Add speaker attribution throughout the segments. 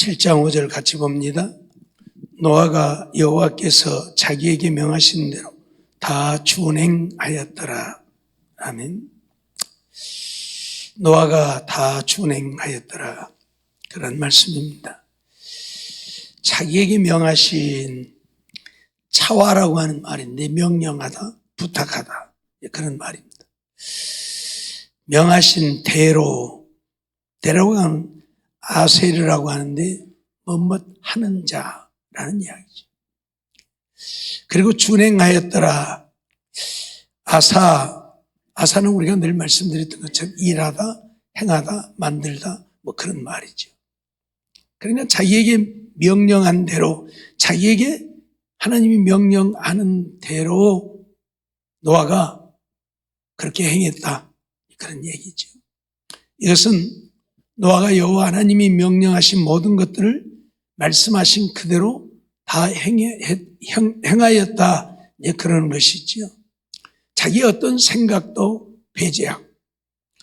Speaker 1: 7장 5절 같이 봅니다. 노아가 여호와께서 자기에게 명하신 대로 다 준행하였더라. 아멘. 노아가 다 준행하였더라. 그런 말씀입니다. 자기에게 명하신 차와라고 하는 말인데 명령하다, 부탁하다 그런 말입니다. 명하신 대로가 아세르라고 하는데 뭐뭐 하는 자라는 이야기죠. 그리고 준행하였더라. 아사는 우리가 늘 말씀드렸던 것처럼 일하다, 행하다, 만들다 뭐 그런 말이죠. 그러니까 자기에게 명령한 대로, 자기에게 하나님이 명령하는 대로 노아가 그렇게 행했다 그런 얘기죠. 이것은 노아가 여호와 하나님이 명령하신 모든 것들을 말씀하신 그대로 다 행하였다 그런 것이죠. 자기의 어떤 생각도 배제하고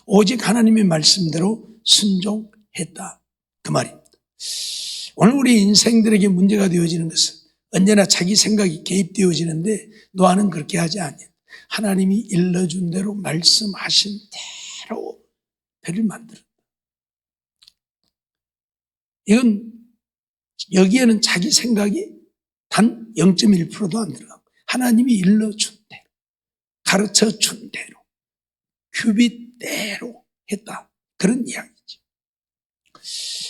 Speaker 1: 오직 하나님의 말씀대로 순종했다 그 말입니다. 오늘 우리 인생들에게 문제가 되어지는 것은 언제나 자기 생각이 개입되어지는데 노아는 그렇게 하지 않아요. 하나님이 일러준 대로 말씀하신 대로 배를 만들었다. 이건 여기에는 자기 생각이 단 0.1%도 안 들어가고 하나님이 일러준 대로, 가르쳐준 대로, 규빗대로 했다. 그런 이야기죠.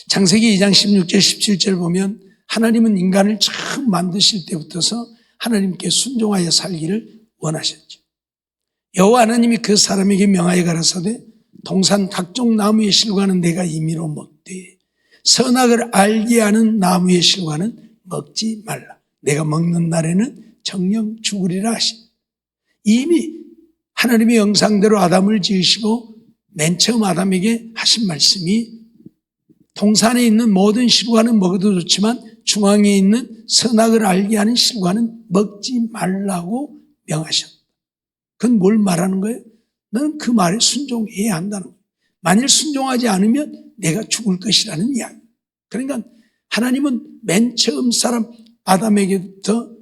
Speaker 1: 창세기 2장 16절 17절 보면 하나님은 인간을 처음 만드실 때부터서 하나님께 순종하여 살기를 원하셨죠. 여호와 하나님이 그 사람에게 명하여 가라사대 동산 각종 나무의 실과는 내가 임의로 먹되 선악을 알게 하는 나무의 실과는 먹지 말라. 내가 먹는 날에는 정령 죽으리라 하신. 이미 하나님의 형상대로 아담을 지으시고 맨 처음 아담에게 하신 말씀이 동산에 있는 모든 실과는 먹어도 좋지만 중앙에 있는 선악을 알게 하는 실과는 먹지 말라고 명하셨다. 그건 뭘 말하는 거예요? 너는 그 말에 순종해야 한다는 거예요. 만일 순종하지 않으면 내가 죽을 것이라는 이야기. 그러니까 하나님은 맨 처음 사람 아담에게부터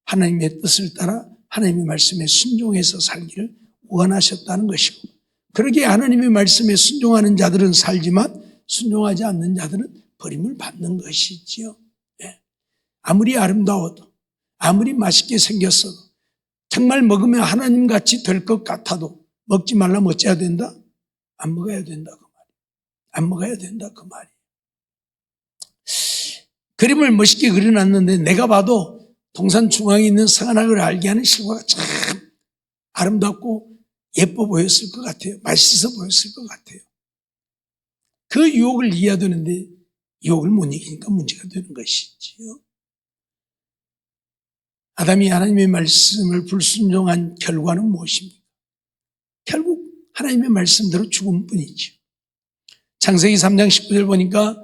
Speaker 1: 하나님의 뜻을 따라 하나님의 말씀에 순종해서 살기를 원하셨다는 것이고, 그러기에 하나님의 말씀에 순종하는 자들은 살지만 순종하지 않는 자들은 버림을 받는 것이지요. 아무리 아름다워도 아무리 맛있게 생겼어도 정말 먹으면 하나님같이 될 것 같아도 먹지 말라면 어째야 된다? 안 먹어야 된다 그 말이에요. 안 먹어야 된다 그 말이에요. 그림을 멋있게 그려놨는데 내가 봐도 동산 중앙에 있는 선악을 알게 하는 실과가 참 아름답고 예뻐 보였을 것 같아요. 맛있어 보였을 것 같아요. 그 유혹을 이해해야 되는데 유혹을 못 이기니까 문제가 되는 것이지요. 아담이 하나님의 말씀을 불순종한 결과는 무엇입니까? 결국 하나님의 말씀대로 죽음뿐이죠. 창세기 3장 19절 보니까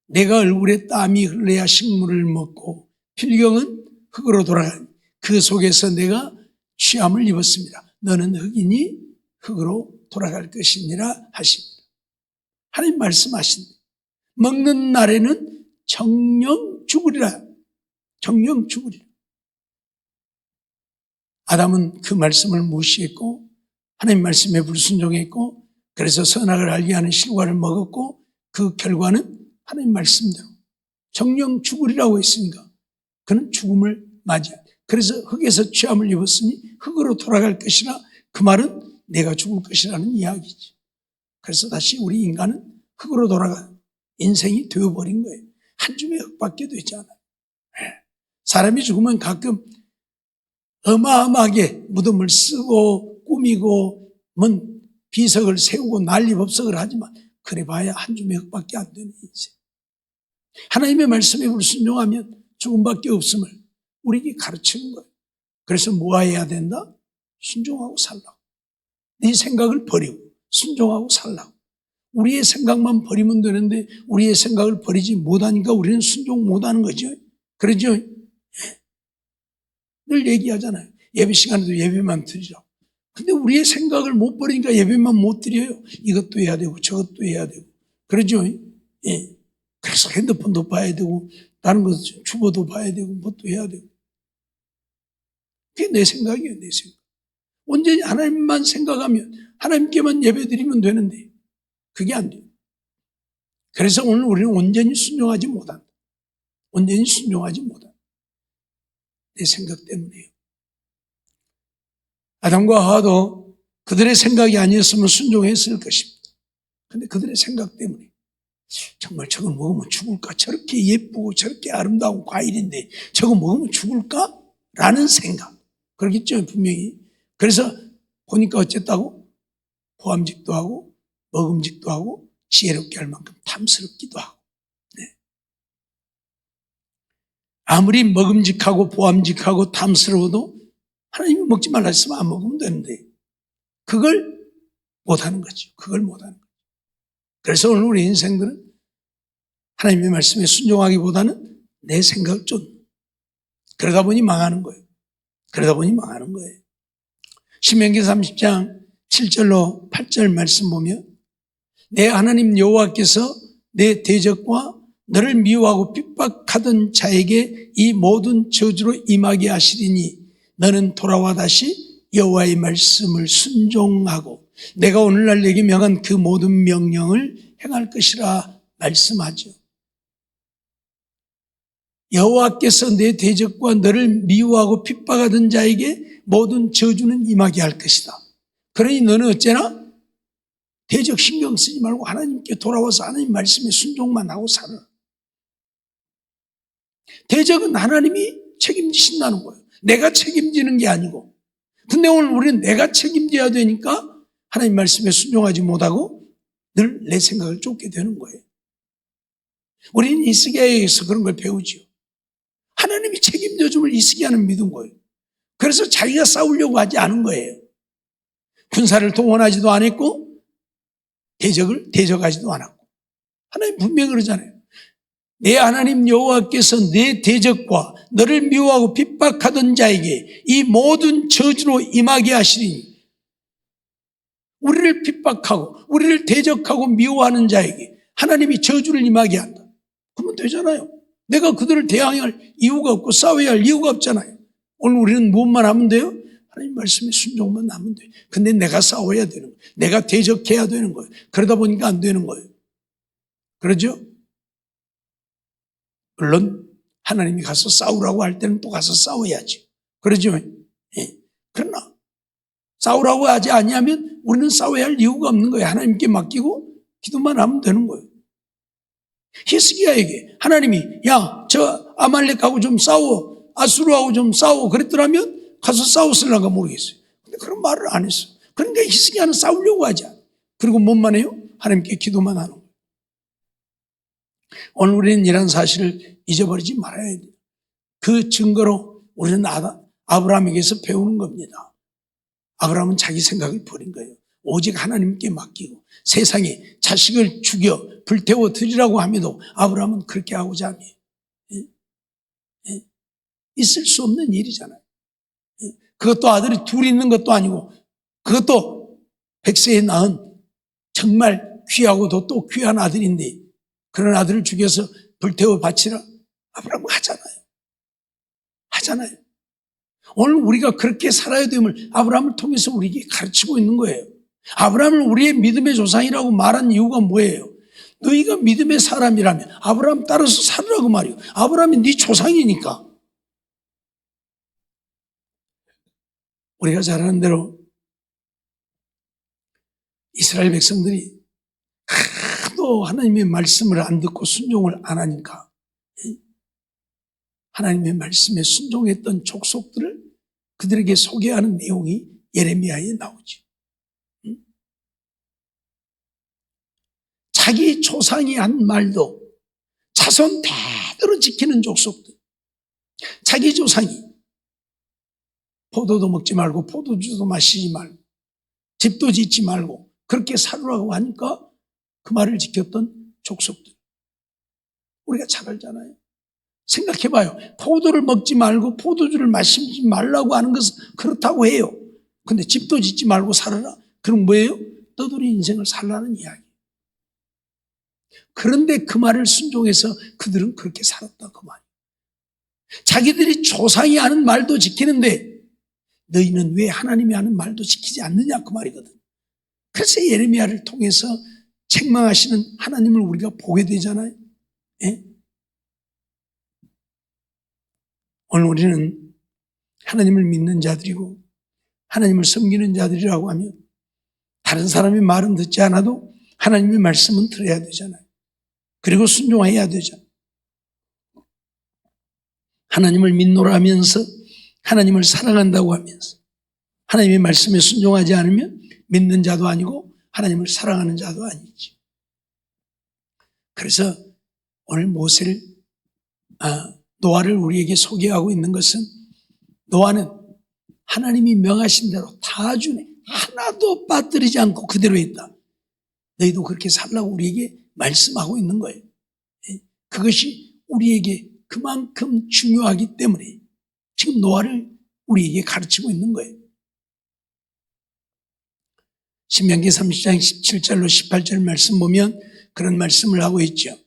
Speaker 1: 내가 얼굴에 땀이 흘러야 식물을 먹고 필경은 흙으로 돌아가니 그 속에서 내가 취함을 입었습니다. 너는 흙이니 흙으로 돌아갈 것이니라 하십니다. 하나님 말씀하신다. 먹는 날에는 정령 죽으리라. 정령 죽으리라. 아담은 그 말씀을 무시했고 하나님 말씀에 불순종했고 그래서 선악을 알게 하는 실과를 먹었고 그 결과는 하나님 말씀대로 정령 죽으리라고 했으니까 그는 죽음을 맞이하고 그래서 흙에서 취함을 입었으니 흙으로 돌아갈 것이라 그 말은 내가 죽을 것이라는 이야기지. 그래서 다시 우리 인간은 흙으로 돌아가 인생이 되어버린 거예요. 한 줌의 흙밖에 되지 않아요. 사람이 죽으면 가끔 어마어마하게 무덤을 쓰고 꾸미고 비석을 세우고 난리법석을 하지만 그래 봐야 한 줌의 흙밖에 안 되는 인생. 하나님의 말씀에 불순종하면 죽음밖에 없음을 우리에게 가르치는 거예요. 그래서 뭐 해야 된다? 순종하고 살라고. 네 생각을 버리고 순종하고 살라고. 우리의 생각만 버리면 되는데 우리의 생각을 버리지 못하니까 우리는 순종 못하는 거죠. 그러죠? 늘 얘기하잖아요. 예배 시간에도 예배만 드리라고. 근데 우리의 생각을 못 버리니까 예배만 못 드려요. 이것도 해야 되고 저것도 해야 되고. 그러죠? 예. 그래서 핸드폰도 봐야 되고 다른 거 주보도 봐야 되고 뭣도 해야 되고. 그게 내 생각이에요. 내 생각. 온전히 하나님만 생각하면 하나님께만 예배드리면 되는데 그게 안 돼요. 그래서 오늘 우리는 온전히 순종하지 못한다. 온전히 순종하지 못한다. 내 생각 때문에요. 아담과 하와도 그들의 생각이 아니었으면 순종했을 것입니다. 그런데 그들의 생각 때문에 정말 저거 먹으면 죽을까? 저렇게 예쁘고 저렇게 아름다운 과일인데 저거 먹으면 죽을까? 라는 생각. 그러겠죠, 분명히. 그래서 보니까 어쨌다고? 보암직도 하고 먹음직도 하고 지혜롭게 할 만큼 탐스럽기도 하고. 네. 아무리 먹음직하고 보암직하고 탐스러워도 하나님이 먹지 말라 했으면 안 먹으면 되는데 그걸 못하는 거죠. 그걸 못하는 거죠. 그래서 오늘 우리 인생들은 하나님의 말씀에 순종하기보다는 내 생각을 좀 그러다 보니 망하는 거예요. 그러다 보니 망하는 거예요. 신명기 30장 7절로 8절 말씀 보면 내 하나님 여호와께서 내 대적과 너를 미워하고 핍박하던 자에게 이 모든 저주로 임하게 하시리니 너는 돌아와 다시 여호와의 말씀을 순종하고 내가 오늘날 내게 명한 그 모든 명령을 행할 것이라 말씀하죠. 여호와께서 내 대적과 너를 미워하고 핍박하던 자에게 모든 저주는 임하게 할 것이다. 그러니 너는 어째나 대적 신경 쓰지 말고 하나님께 돌아와서 하나님 말씀에 순종만 하고 살아. 대적은 하나님이 책임지신다는 거예요. 내가 책임지는 게 아니고. 근데 오늘 우리는 내가 책임져야 되니까 하나님 말씀에 순종하지 못하고 늘 내 생각을 쫓게 되는 거예요. 우리는 이스기야에게서 그런 걸 배우죠. 하나님이 책임져 줌을 이스기야는 믿은 거예요. 그래서 자기가 싸우려고 하지 않은 거예요. 군사를 동원하지도 않았고 대적을 대적하지도 않았고. 하나님 분명히 그러잖아요. 내 하나님 여호와께서 내 대적과 너를 미워하고 핍박하던 자에게 이 모든 저주로 임하게 하시리니 우리를 핍박하고 우리를 대적하고 미워하는 자에게 하나님이 저주를 임하게 한다. 그러면 되잖아요. 내가 그들을 대항할 이유가 없고 싸워야 할 이유가 없잖아요. 오늘 우리는 무엇만 하면 돼요? 하나님 말씀에 순종만 하면 돼요. 근데 내가 싸워야 되는 거예요. 내가 대적해야 되는 거예요. 그러다 보니까 안 되는 거예요. 그러죠? 물론 하나님이 가서 싸우라고 할 때는 또 가서 싸워야지. 그러죠? 예. 그러나 싸우라고 하지 아니하면 우리는 싸워야 할 이유가 없는 거예요. 하나님께 맡기고 기도만 하면 되는 거예요. 히스기야에게 하나님이 야, 저 아말렉하고 좀 싸워, 아수르하고 좀 싸워 그랬더라면 가서 싸웠을란가 모르겠어요. 근데 그런 말을 안 했어요. 그러니까 히스기야는 싸우려고 하지 않아요. 그리고 뭔만 해요? 하나님께 기도만 하는 거예요. 오늘 우리는 이런 사실을 잊어버리지 말아야 돼요. 그 증거로 우리는 아브라함에게서 배우는 겁니다. 아브라함은 자기 생각을 버린 거예요. 오직 하나님께 맡기고 세상에 자식을 죽여 불태워 드리라고 하면도 아브라함은 그렇게 하고자 합니다. 있을 수 없는 일이잖아요. 그것도 아들이 둘 있는 것도 아니고 그것도 100세에 낳은 정말 귀하고도 또 귀한 아들인데 그런 아들을 죽여서 불태워 바치라? 아브라함은 하잖아요. 오늘 우리가 그렇게 살아야 됨을 아브라함을 통해서 우리에게 가르치고 있는 거예요. 아브라함을 우리의 믿음의 조상이라고 말한 이유가 뭐예요? 너희가 믿음의 사람이라면 아브라함 따라서 살으라고 말이에요. 아브라함이 네 조상이니까. 우리가 잘 아는 대로 이스라엘 백성들이 하도 하나님의 말씀을 안 듣고 순종을 안 하니까 하나님의 말씀에 순종했던 족속들을 그들에게 소개하는 내용이 예레미야에 나오죠. 자기 조상이 한 말도 자손 대대로 지키는 족속들. 자기 조상이 포도도 먹지 말고 포도주도 마시지 말고 집도 짓지 말고 그렇게 살으라고 하니까 그 말을 지켰던 족속들. 우리가 잘 알잖아요. 생각해봐요. 포도를 먹지 말고 포도주를 마시지 말라고 하는 것은 그렇다고 해요. 근데 집도 짓지 말고 살아라. 그럼 뭐예요? 떠돌이 인생을 살라는 이야기. 그런데 그 말을 순종해서 그들은 그렇게 살았다 그 말이에요. 자기들이 조상이 하는 말도 지키는데 너희는 왜 하나님이 하는 말도 지키지 않느냐 그 말이거든. 그래서 예레미야를 통해서 책망하시는 하나님을 우리가 보게 되잖아요. 예? 오늘 우리는 하나님을 믿는 자들이고 하나님을 섬기는 자들이라고 하면 다른 사람의 말은 듣지 않아도 하나님의 말씀은 들어야 되잖아요. 그리고 순종해야 되잖아요. 하나님을 믿노라 하면서 하나님을 사랑한다고 하면서 하나님의 말씀에 순종하지 않으면 믿는 자도 아니고 하나님을 사랑하는 자도 아니지. 그래서 오늘 모세를 노아를 우리에게 소개하고 있는 것은 노아는 하나님이 명하신 대로 다 주네. 하나도 빠뜨리지 않고 그대로 했다. 너희도 그렇게 살라고 우리에게 말씀하고 있는 거예요. 그것이 우리에게 그만큼 중요하기 때문에 지금 노아를 우리에게 가르치고 있는 거예요. 신명기 30장 17절로 18절 말씀 보면 그런 말씀을 하고 있죠.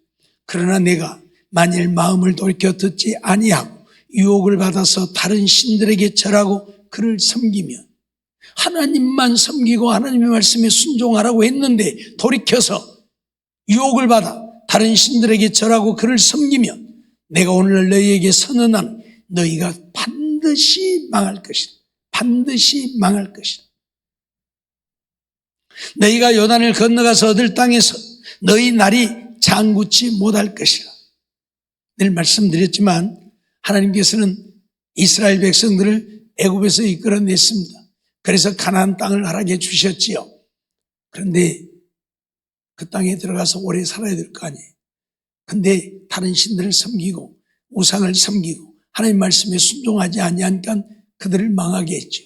Speaker 1: 그러나 내가 만일 마음을 돌이켜 듣지 아니하고 유혹을 받아서 다른 신들에게 절하고 그를 섬기면 하나님만 섬기고 하나님의 말씀에 순종하라고 했는데 돌이켜서 유혹을 받아 다른 신들에게 절하고 그를 섬기면 내가 오늘 너희에게 선언하는 너희가 반드시 망할 것이다. 반드시 망할 것이다. 너희가 요단을 건너가서 얻을 땅에서 너희 날이 장구치 못할 것이라. 늘 말씀드렸지만 하나님께서는 이스라엘 백성들을 애굽에서 이끌어냈습니다. 그래서 가나안 땅을 허락해 주셨지요. 그런데 그 땅에 들어가서 오래 살아야 될 거 아니에요. 근데 다른 신들을 섬기고 우상을 섬기고 하나님 말씀에 순종하지 아니하니까 그들을 망하게 했죠.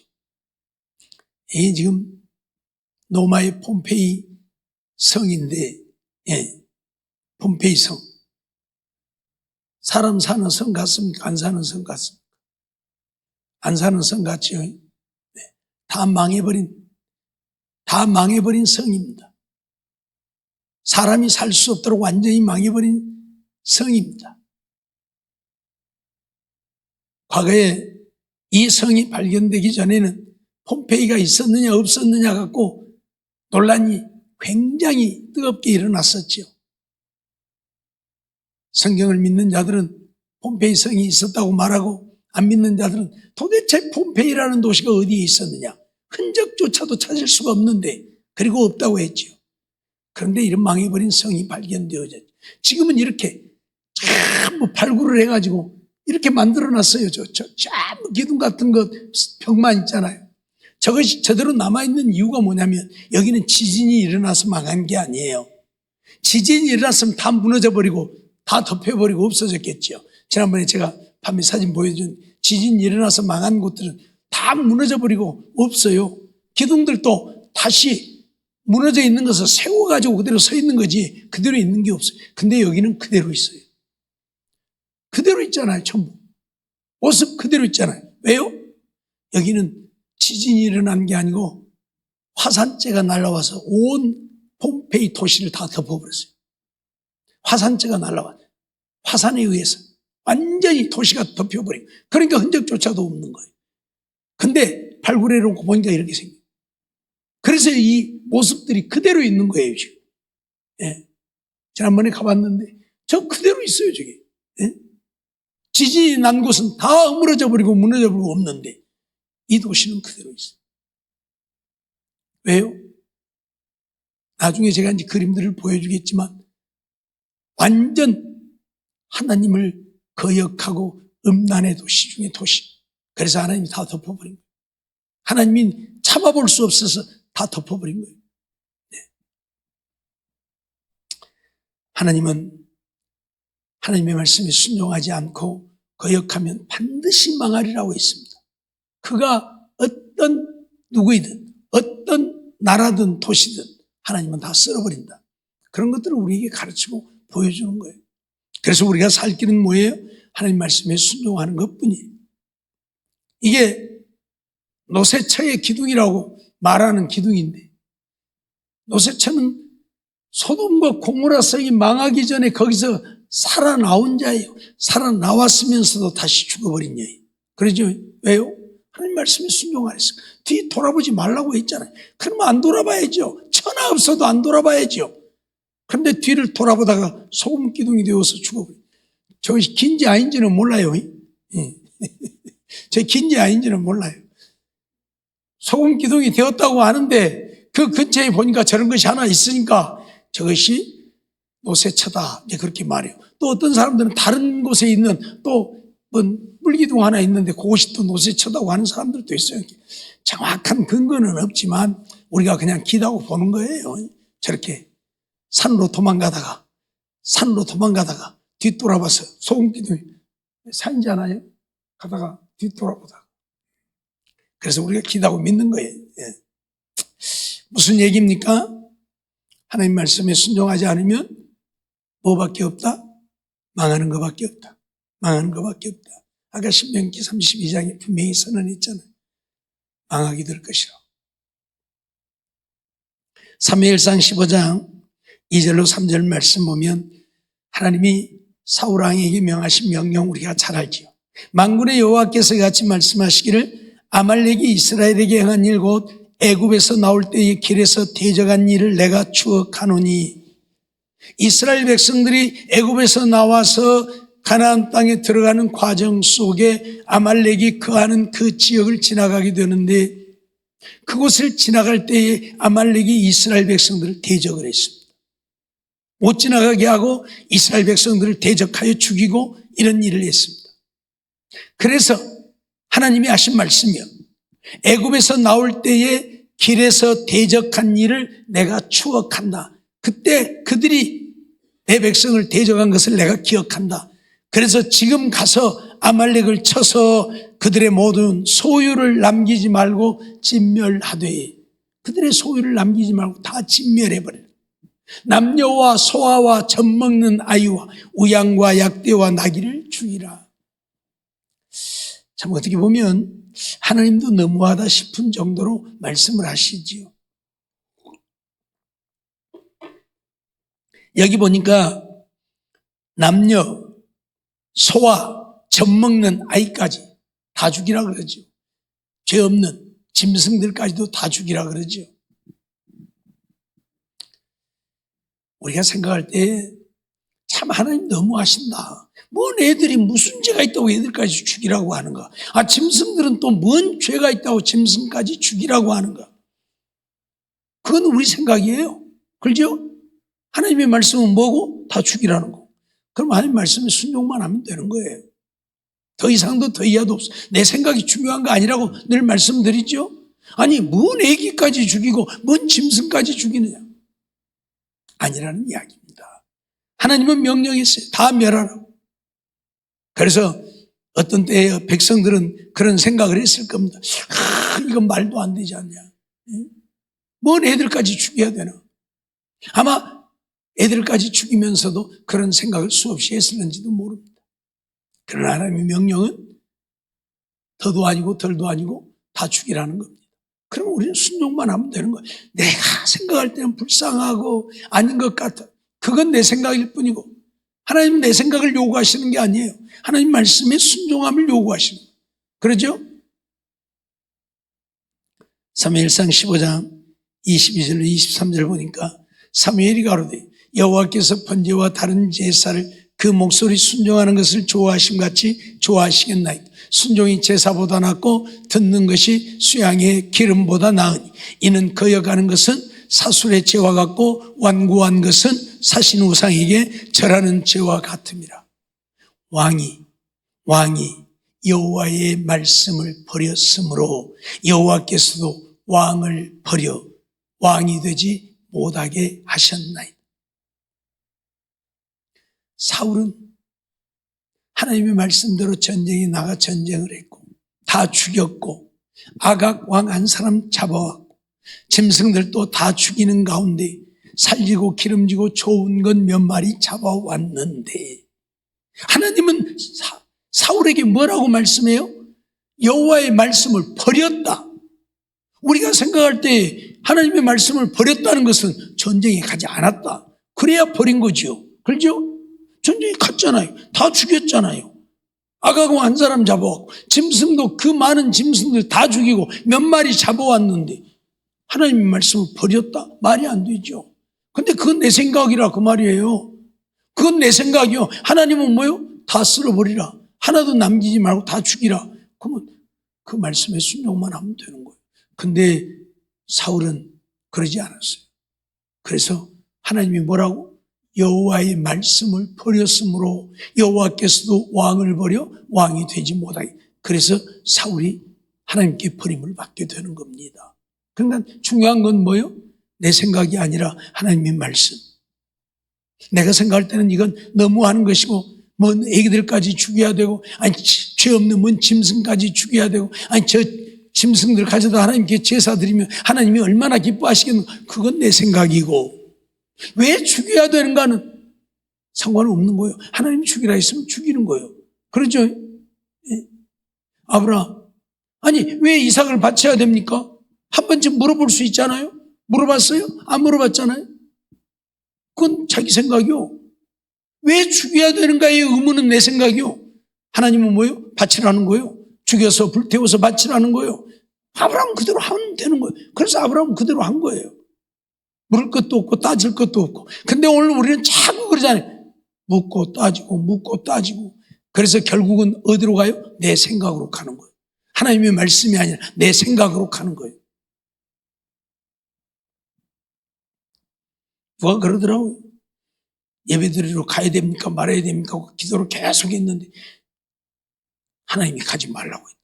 Speaker 1: 이게 지금 로마의 폼페이 성인데, 폼페이 성. 사람 사는 성 같습니까? 안 사는 성 같습니까? 안 사는 성 같죠? 다 망해버린 성입니다. 사람이 살 수 없도록 완전히 망해버린 성입니다. 과거에 이 성이 발견되기 전에는 폼페이가 있었느냐 없었느냐 갖고 논란이 굉장히 뜨겁게 일어났었죠. 성경을 믿는 자들은 폼페이 성이 있었다고 말하고 안 믿는 자들은 도대체 폼페이라는 도시가 어디에 있었느냐 흔적조차도 찾을 수가 없는데 그리고 없다고 했죠. 그런데 이런 망해버린 성이 발견되어졌죠. 지금은 이렇게 전부 발굴을 해가지고 이렇게 만들어놨어요. 전부 기둥 같은 것 벽만 있잖아요. 저것이 저대로 남아있는 이유가 뭐냐면 여기는 지진이 일어나서 망한 게 아니에요. 지진이 일어났으면 다 무너져버리고 다 덮여버리고 없어졌겠죠. 지난번에 제가 밤에 사진 보여준 지진이 일어나서 망한 곳들은 다 무너져버리고 없어요. 기둥들도 다시 무너져 있는 것을 세워가지고 그대로 서 있는 거지 그대로 있는 게 없어요. 근데 여기는 그대로 있어요. 그대로 있잖아요. 전부. 모습 그대로 있잖아요. 왜요? 여기는 지진이 일어난 게 아니고 화산재가 날아와서 온 폼페이 도시를 다 덮어버렸어요. 화산재가 날아와요. 화산에 의해서 완전히 도시가 덮여버리고 그러니까 흔적조차도 없는 거예요. 근데 발굴해놓고 보니까 이렇게 생겨요. 그래서 이 모습들이 그대로 있는 거예요 지금. 지난번에 가봤는데 저 그대로 있어요 저게. 지진이 난 곳은 다 허물어져 버리고 무너져 버리고 없는데 이 도시는 그대로 있어요. 왜요? 나중에 제가 이제 그림들을 보여주겠지만 완전 하나님을 거역하고 음란의 도시 중에 도시. 그래서 하나님이 다 덮어버린 거예요. 하나님이 참아볼 수 없어서 다 덮어버린 거예요. 하나님은 하나님의 말씀에 순종하지 않고 거역하면 반드시 망하리라고 했습니다. 그가 어떤 누구이든 어떤 나라든 도시든 하나님은 다 쓸어버린다. 그런 것들을 우리에게 가르치고 보여주는 거예요. 그래서 우리가 살 길은 뭐예요? 하나님 말씀에 순종하는 것뿐이에요. 이게 노새처의 기둥이라고 말하는 기둥인데 노새처는 소돔과 고모라 성이 망하기 전에 거기서 살아나온 자예요. 살아나왔으면서도 다시 죽어버린 여인. 그러죠? 왜요? 하나님 말씀에 순종 안 했어요. 뒤 돌아보지 말라고 했잖아요. 그러면 안 돌아봐야죠. 천하 없어도 안 돌아봐야죠. 그런데 뒤를 돌아보다가 소금 기둥이 되어서 죽어버려요. 저것이 긴지 아닌지는 몰라요. 저 긴지 아닌지는 몰라요. 소금 기둥이 되었다고 하는데 그 근처에 보니까 저런 것이 하나 있으니까 저것이 노새처다. 이제 그렇게 말해요. 또 어떤 사람들은 다른 곳에 있는 또 물기둥 하나 있는데 그것이 또 노새처다고 하는 사람들도 있어요. 정확한 근거는 없지만 우리가 그냥 기다고 보는 거예요. 저렇게 산으로 도망가다가 뒤돌아봐서 소금 기둥이 산이잖아요. 가다가 뒤돌아보다가. 그래서 우리가 기다고 믿는 거예요. 예. 무슨 얘기입니까? 하나님 말씀에 순종하지 않으면 뭐밖에 없다? 망하는 것밖에 없다. 망하는 것밖에 없다. 아까 신명기 32장에 분명히 선언했잖아요. 망하게 될 것이라고. 사무엘상 15장 2절로 3절 말씀 보면 하나님이 사울 왕에게 명하신 명령 우리가 잘 알지요. 만군의 여호와께서 같이 말씀하시기를 아말렉이 이스라엘에게 행한 일 곧 애굽에서 나올 때의 길에서 대적한 일을 내가 추억하노니 이스라엘 백성들이 애굽에서 나와서 가나안 땅에 들어가는 과정 속에 아말렉이 거하는 그 지역을 지나가게 되는데 그곳을 지나갈 때에 아말렉이 이스라엘 백성들을 대적을 했습니다. 못 지나가게 하고 이스라엘 백성들을 대적하여 죽이고 이런 일을 했습니다. 그래서 하나님이 하신 말씀이요. 애굽에서 나올 때에 길에서 대적한 일을 내가 추억한다. 그때 그들이 내 백성을 대적한 것을 내가 기억한다. 그래서 지금 가서 아말렉을 쳐서 그들의 모든 소유를 남기지 말고 진멸하되 그들의 소유를 남기지 말고 다 진멸해버려. 남녀와 소아와 젖먹는 아이와 우양과 약대와 나귀를 죽이라. 참 어떻게 보면 하나님도 너무하다 싶은 정도로 말씀을 하시지요. 여기 보니까 남녀, 소와 젖먹는 아이까지 다 죽이라 그러죠. 죄 없는 짐승들까지도 다 죽이라 그러죠. 우리가 생각할 때 참 하나님 너무하신다. 뭔 애들이 무슨 죄가 있다고 애들까지 죽이라고 하는가. 짐승들은 또 뭔 죄가 있다고 짐승까지 죽이라고 하는가. 그건 우리 생각이에요. 그렇죠? 하나님의 말씀은 뭐고? 다 죽이라는 거. 그럼 하나님 말씀에 순종만 하면 되는 거예요. 더 이상도 더 이하도 없어. 내 생각이 중요한 거 아니라고 늘 말씀드리죠. 아니 뭔 애기까지 죽이고 뭔 짐승까지 죽이느냐. 아니라는 이야기입니다. 하나님은 명령했어요. 다 멸하라고. 그래서 어떤 때에 백성들은 그런 생각을 했을 겁니다. 이건 말도 안 되지 않냐. 뭔 애들까지 죽여야 되나. 아마 애들까지 죽이면서도 그런 생각을 수없이 했을는지도 모릅니다. 그러나 하나님의 명령은 더도 아니고 덜도 아니고 다 죽이라는 겁니다. 그럼 우리는 순종만 하면 되는 거예요. 내가 생각할 때는 불쌍하고 아닌 것 같아. 그건 내 생각일 뿐이고 하나님은 내 생각을 요구하시는 게 아니에요. 하나님 말씀에 순종함을 요구하시는 거예요. 그러죠? 사무엘상 15장 22절로 23절 보니까 사무엘이 가로되 여호와께서 번제와 다른 제사를 그 목소리 순종하는 것을 좋아하심 같이 좋아하시겠나이다. 순종이 제사보다 낫고 듣는 것이 수양의 기름보다 나으니 이는 거여가는 것은 사술의 죄와 같고 완고한 것은 사신 우상에게 절하는 죄와 같음이라. 왕이 여호와의 말씀을 버렸으므로 여호와께서도 왕을 버려 왕이 되지 못하게 하셨나이다. 사울은 하나님의 말씀대로 전쟁에 나가 전쟁을 했고 다 죽였고 아각 왕 한 사람 잡아왔고 짐승들도 다 죽이는 가운데 살리고 기름지고 좋은 것 몇 마리 잡아왔는데 하나님은 사울에게 뭐라고 말씀해요? 여호와의 말씀을 버렸다. 우리가 생각할 때 하나님의 말씀을 버렸다는 것은 전쟁에 가지 않았다. 그래야 버린 거지요. 그렇죠? 전쟁에 갔잖아요. 다 죽였잖아요. 아가고 한 사람 잡아왔고 짐승도 그 많은 짐승들 다 죽이고 몇 마리 잡아왔는데 하나님의 말씀을 버렸다? 말이 안 되죠. 근데 그건 내 생각이라 그 말이에요. 그건 내 생각이요. 하나님은 뭐요? 다 쓸어버리라. 하나도 남기지 말고 다 죽이라. 그러면 그 말씀에 순종만 하면 되는 거예요. 근데 사울은 그러지 않았어요. 그래서 하나님이 뭐라고? 여호와의 말씀을 버렸으므로 여호와께서도 왕을 버려 왕이 되지 못하게. 그래서 사울이 하나님께 버림을 받게 되는 겁니다. 그러니까 중요한 건 뭐예요? 내 생각이 아니라 하나님의 말씀. 내가 생각할 때는 이건 너무하는 것이고 먼 애기들까지 죽여야 되고 아니 죄 없는 먼 짐승까지 죽여야 되고 아니 저 짐승들 가져다 하나님께 제사 드리면 하나님이 얼마나 기뻐하시겠는가. 그건 내 생각이고 왜 죽여야 되는가는 상관없는 거예요. 하나님이 죽이라 했으면 죽이는 거예요. 그렇죠? 예. 아브라함 아니 왜 이삭을 바쳐야 됩니까? 한 번쯤 물어볼 수 있잖아요. 물어봤어요? 안 물어봤잖아요. 그건 자기 생각이요. 왜 죽여야 되는가의 의무는 내 생각이요. 하나님은 뭐예요? 바치라는 거예요. 죽여서 불태워서 바치라는 거예요. 아브라함은 그대로 하면 되는 거예요. 그래서 아브라함은 그대로 한 거예요. 물을 것도 없고 따질 것도 없고. 근데 오늘 우리는 자꾸 그러잖아요. 묻고 따지고 묻고 따지고. 그래서 결국은 어디로 가요? 내 생각으로 가는 거예요. 하나님의 말씀이 아니라 내 생각으로 가는 거예요. 누가 그러더라고요. 예배드리러 가야 됩니까? 말아야 됩니까? 기도를 계속 했는데 하나님이 가지 말라고 했다.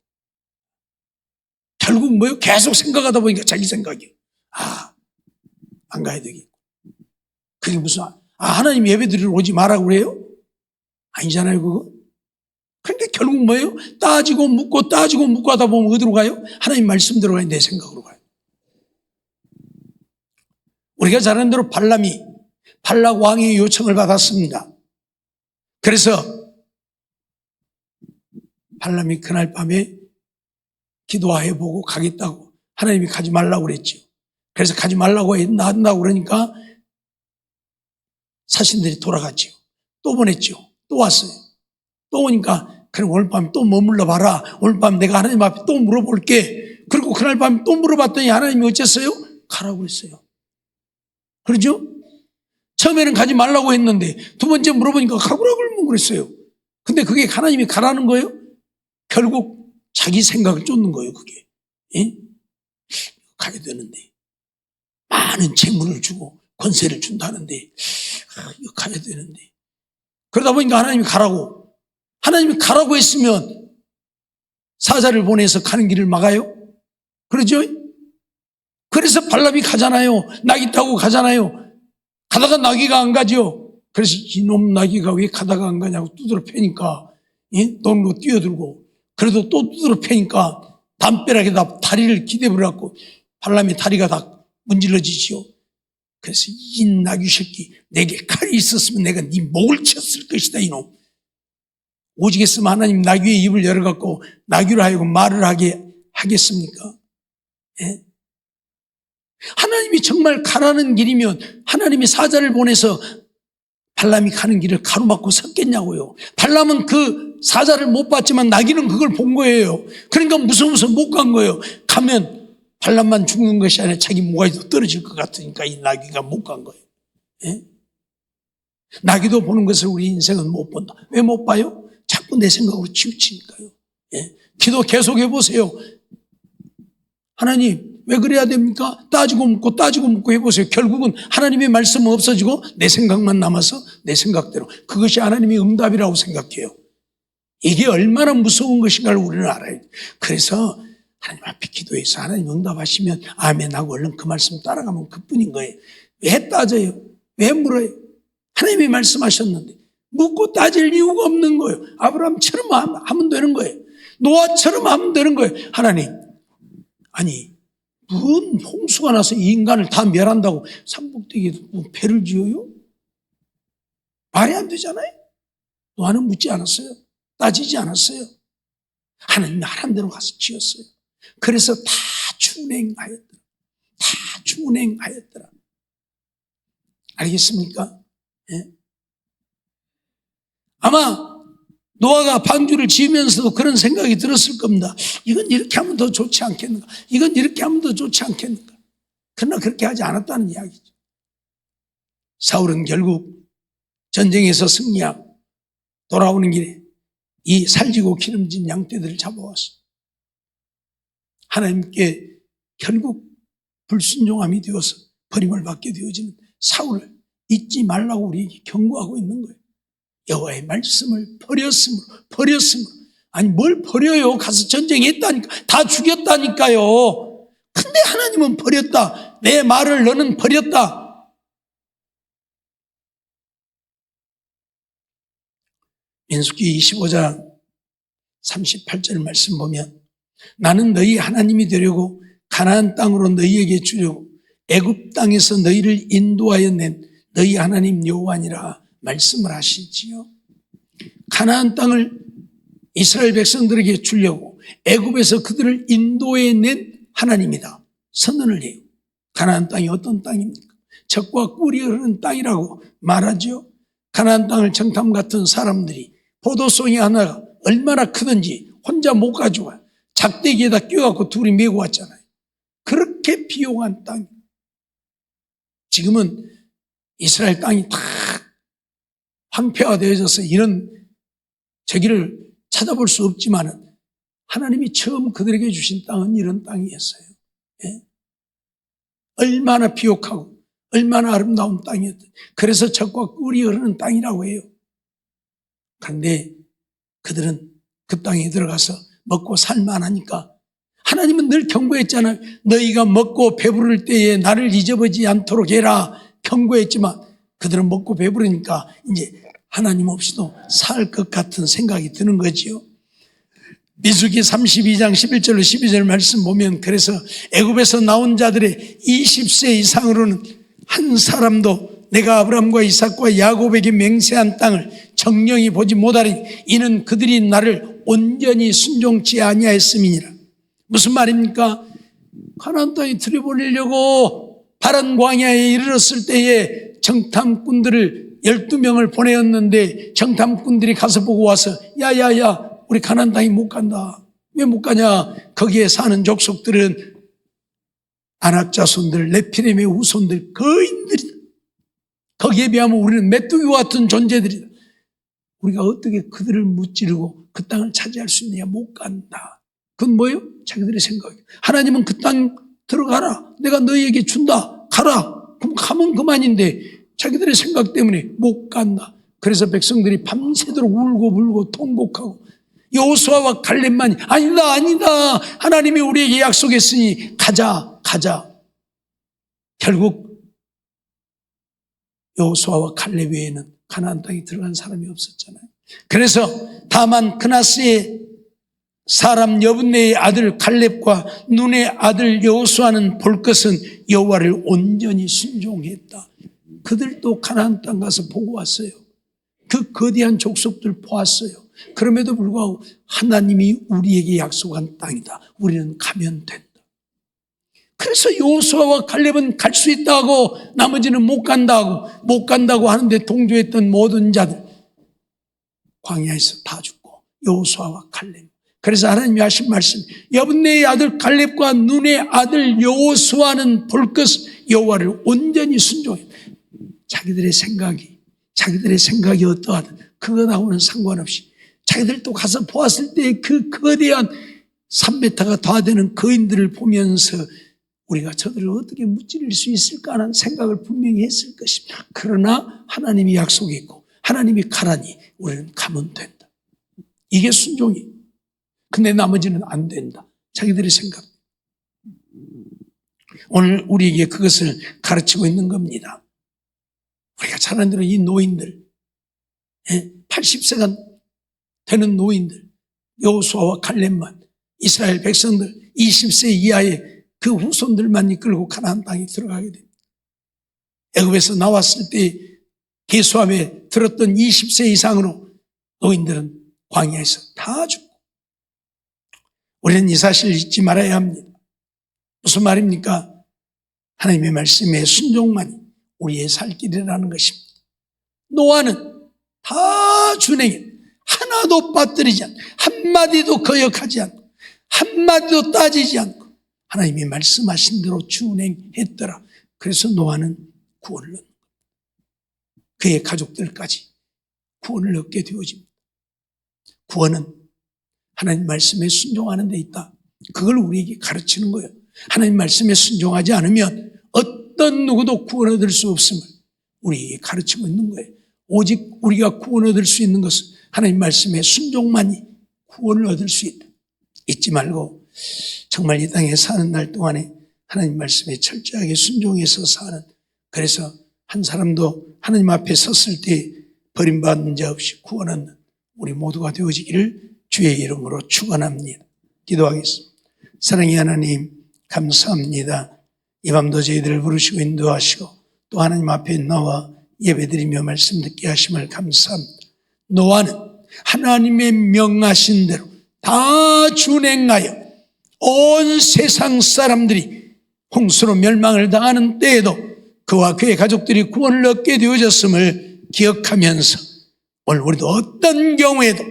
Speaker 1: 결국 뭐예요? 계속 생각하다 보니까 자기 생각이에요. 안 가야 되겠고. 그게 무슨 하나님 예배드리러 오지 말라고 그래요? 아니잖아요 그거. 그런데 결국 뭐예요? 따지고 묻고 따지고 묻고 하다 보면 어디로 가요? 하나님 말씀대로 가요? 내 생각으로 가요? 우리가 잘 아는 대로 발락 왕의 요청을 받았습니다. 그래서 발람이 그날 밤에 기도해보고 가겠다고 하나님이 가지 말라고 그랬죠. 그래서 가지 말라고 한다고 그러니까 사신들이 돌아갔죠. 또 보냈죠. 또 왔어요. 또 오니까 그럼 오늘 밤 또 머물러 봐라. 오늘 밤 내가 하나님 앞에 또 물어볼게. 그리고 그날 밤 또 물어봤더니 하나님이 어쨌어요? 가라고 했어요. 그렇죠? 처음에는 가지 말라고 했는데 두 번째 물어보니까 가라고 그랬어요. 근데 그게 하나님이 가라는 거예요? 결국 자기 생각을 쫓는 거예요. 그게. 예? 가야 되는데 많은 재물을 주고 권세를 준다는데 이거 가야 되는데 그러다 보니까 하나님이 가라고 했으면 사자를 보내서 가는 길을 막아요? 그러죠? 그래서 발람이 가잖아요. 나귀 타고 가잖아요. 가다가 나귀가 안 가죠. 그래서 이놈 나귀가 왜 가다가 안 가냐고 두드러 패니까 논으로 뛰어들고 그래도 또 두드러 패니까 담벼락에다 다리를 기대버려갖고 발람의 다리가 다 문질러지지요. 그래서 이 나귀 새끼 내게 칼이 있었으면 내가 네 목을 쳤을 것이다 이놈. 오직했으면 하나님 나귀의 입을 열어갖고 나귀로 하여금 말을 하게 하겠습니까? 예? 하나님이 정말 가라는 길이면 하나님이 사자를 보내서 발람이 가는 길을 가로막고 섰겠냐고요. 발람은 그 사자를 못 봤지만 나귀는 그걸 본 거예요. 그러니까 무서워서 못 간 거예요. 가면 발람만 죽는 것이 아니라 자기 모가지도 떨어질 것 같으니까 이 나귀가 못 간 거예요. 예? 나귀도 보는 것을 우리 인생은 못 본다. 왜 못 봐요? 자꾸 내 생각으로 치우치니까요. 예? 기도 계속 해보세요. 하나님 왜 그래야 됩니까? 따지고 묻고 해보세요. 결국은 하나님의 말씀은 없어지고 내 생각만 남아서 내 생각대로. 그것이 하나님의 응답이라고 생각해요. 이게 얼마나 무서운 것인가를 우리는 알아요. 그래서 하나님 앞에 기도해서 하나님 응답하시면 아멘 하고 얼른 그 말씀 따라가면 그뿐인 거예요. 왜 따져요? 왜 물어요? 하나님이 말씀하셨는데 묻고 따질 이유가 없는 거예요. 아브라함처럼 하면 되는 거예요. 노아처럼 하면 되는 거예요. 하나님 아니 무슨 홍수가 나서 이 인간을 다 멸한다고 산꼭대기에 배를 지어요? 말이 안 되잖아요. 노아는 묻지 않았어요. 따지지 않았어요. 하나님이 하란 대로 가서 지었어요. 그래서 다 준행하였더라. 알겠습니까? 예? 아마 노아가 방주를 지으면서도 그런 생각이 들었을 겁니다. 이건 이렇게 하면 더 좋지 않겠는가? 이건 이렇게 하면 더 좋지 않겠는가? 그러나 그렇게 하지 않았다는 이야기죠. 사울은 결국 전쟁에서 승리하고 돌아오는 길에 이 살지고 기름진 양떼들을 잡아왔어. 하나님께 결국 불순종함이 되어서 버림을 받게 되어지는 사울을 잊지 말라고 우리에게 경고하고 있는 거예요. 여호와의 말씀을 버렸으므로. 아니 뭘 버려요? 가서 전쟁했다니까. 다 죽였다니까요. 근데 하나님은 버렸다. 내 말을 너는 버렸다. 민수기 25장 38절 말씀 보면 나는 너희 하나님이 되려고 가나안 땅으로 너희에게 주려고 애굽 땅에서 너희를 인도하여 낸 너희 하나님 여호와니라 말씀을 하시지요. 가나안 땅을 이스라엘 백성들에게 주려고 애굽에서 그들을 인도해 낸 하나님이다. 선언을 해요. 가나안 땅이 어떤 땅입니까? 젖과 꿀이 흐르는 땅이라고 말하죠. 가나안 땅을 정탐 같은 사람들이 포도송이 하나가 얼마나 크든지 혼자 못 가져와요. 작대기에다 끼워갖고 둘이 메고 왔잖아요. 그렇게 비용한 땅. 지금은 이스라엘 땅이 다 황폐화되어져서 이런 저기를 찾아볼 수 없지만 하나님이 처음 그들에게 주신 땅은 이런 땅이었어요. 예? 얼마나 비옥하고 얼마나 아름다운 땅이었던. 그래서 젖과 꿀이 흐르는 땅이라고 해요. 그런데 그들은 그 땅에 들어가서 먹고 살만하니까 하나님은 늘 경고했잖아요. 너희가 먹고 배부를 때에 나를 잊어버리지 않도록 해라 경고했지만 그들은 먹고 배부르니까 이제 하나님 없이도 살 것 같은 생각이 드는 거지요. 민수기 32장 11절로 12절 말씀 보면 그래서 애굽에서 나온 자들의 20세 이상으로는 한 사람도 내가 아브라함과 이삭과 야곱에게 맹세한 땅을 정령이 보지 못하리니 이는 그들이 나를 온전히 순종치 아니하였음이니라. 무슨 말입니까? 가나안 땅에 들여보내려고 파란 광야에 이르렀을 때에 정탐꾼들을 12명을 보내었는데 정탐꾼들이 가서 보고 와서 야야야 우리 가나안 땅에 못 간다. 왜 못 가냐? 거기에 사는 족속들은 아낙 자손들, 네피림의 후손들, 거인들이다. 거기에 비하면 우리는 메뚜기와 같은 존재들이다. 우리가 어떻게 그들을 무찌르고 그 땅을 차지할 수 있느냐? 못 간다. 그건 뭐예요? 자기들의 생각이에요. 하나님은 그 땅 들어가라. 내가 너희에게 준다. 가라. 그럼 가면 그만인데 자기들의 생각 때문에 못 간다. 그래서 백성들이 밤새도록 울고 불고 통곡하고 여호수아와 갈렙만이 아니다. 하나님이 우리에게 약속했으니 가자. 결국 여호수아와 갈렙 외에는 가나안 땅에 들어간 사람이 없었잖아요. 그래서 다만 그나스의 사람 여분네의 아들 갈렙과 눈의 아들 여호수아는 볼 것은 여호와를 온전히 순종했다. 그들도 가나안 땅 가서 보고 왔어요. 그 거대한 족속들 보았어요. 그럼에도 불구하고 하나님이 우리에게 약속한 땅이다. 우리는 가면 된다. 그래서 여호수아와 갈렙은 갈 수 있다고 나머지는 못 간다고 하는데 동조했던 모든 자들 광야에서 다 죽고 여호수아와 갈렙. 그래서 하나님이 하신 말씀 여분네의 아들 갈렙과 눈의 아들 여호수아는 볼 것은 여호와를 온전히 순종해. 자기들의 생각이 어떠하든 그거하고는 상관없이 자기들도 가서 보았을 때 그 거대한 3m가 다 되는 거인들을 보면서 우리가 저들을 어떻게 무찌를 수 있을까 하는 생각을 분명히 했을 것입니다. 그러나 하나님이 약속했고 하나님이 가라니 우리는 가면 된다. 이게 순종이에요. 근데 나머지는 안 된다. 자기들의 생각. 오늘 우리에게 그것을 가르치고 있는 겁니다. 우리가 잘 아는 대로 이 노인들, 80세가 되는 노인들, 여호수아와 갈렙만, 이스라엘 백성들 20세 이하의 그 후손들만 이끌고 가나안 땅에 들어가게 됩니다. 애굽에서 나왔을 때 계수함에 들었던 20세 이상으로 노인들은 광야에서 다 죽고 우리는 이 사실을 잊지 말아야 합니다. 무슨 말입니까? 하나님의 말씀에 순종만이 우리의 살 길이라는 것입니다. 노아는 다 준행해. 하나도 빠뜨리지 않고 한마디도 거역하지 않고 한마디도 따지지 않고 하나님이 말씀하신 대로 준행했더라. 그래서 노아는 구원을 얻는 겁니다. 그의 가족들까지 구원을 얻게 되어집니다. 구원은 하나님 말씀에 순종하는 데 있다. 그걸 우리에게 가르치는 거예요. 하나님 말씀에 순종하지 않으면 어떤 누구도 구원 얻을 수 없음을 우리에게 가르치고 있는 거예요. 오직 우리가 구원 얻을 수 있는 것은 하나님 말씀에 순종만이 구원을 얻을 수 있다. 잊지 말고 정말 이 땅에 사는 날 동안에 하나님 말씀에 철저하게 순종해서 사는, 그래서 한 사람도 하나님 앞에 섰을 때 버림받는 자 없이 구원 얻는 우리 모두가 되어지기를 주의 이름으로 축원합니다. 기도하겠습니다. 사랑의 하나님, 감사합니다. 이 밤도 저희들을 부르시고 인도하시고 또 하나님 앞에 나와 예배드리며 말씀 듣게 하심을 감사합니다. 노아는 하나님의 명하신 대로 다 준행하여 온 세상 사람들이 홍수로 멸망을 당하는 때에도 그와 그의 가족들이 구원을 얻게 되어졌음을 기억하면서 오늘 우리도 어떤 경우에도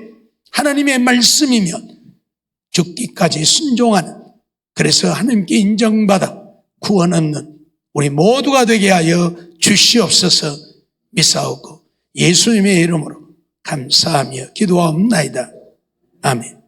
Speaker 1: 하나님의 말씀이면 죽기까지 순종하는, 그래서 하나님께 인정받아 구원 얻는 우리 모두가 되게 하여 주시옵소서 믿사옵고 예수님의 이름으로 감사하며 기도하옵나이다. 아멘.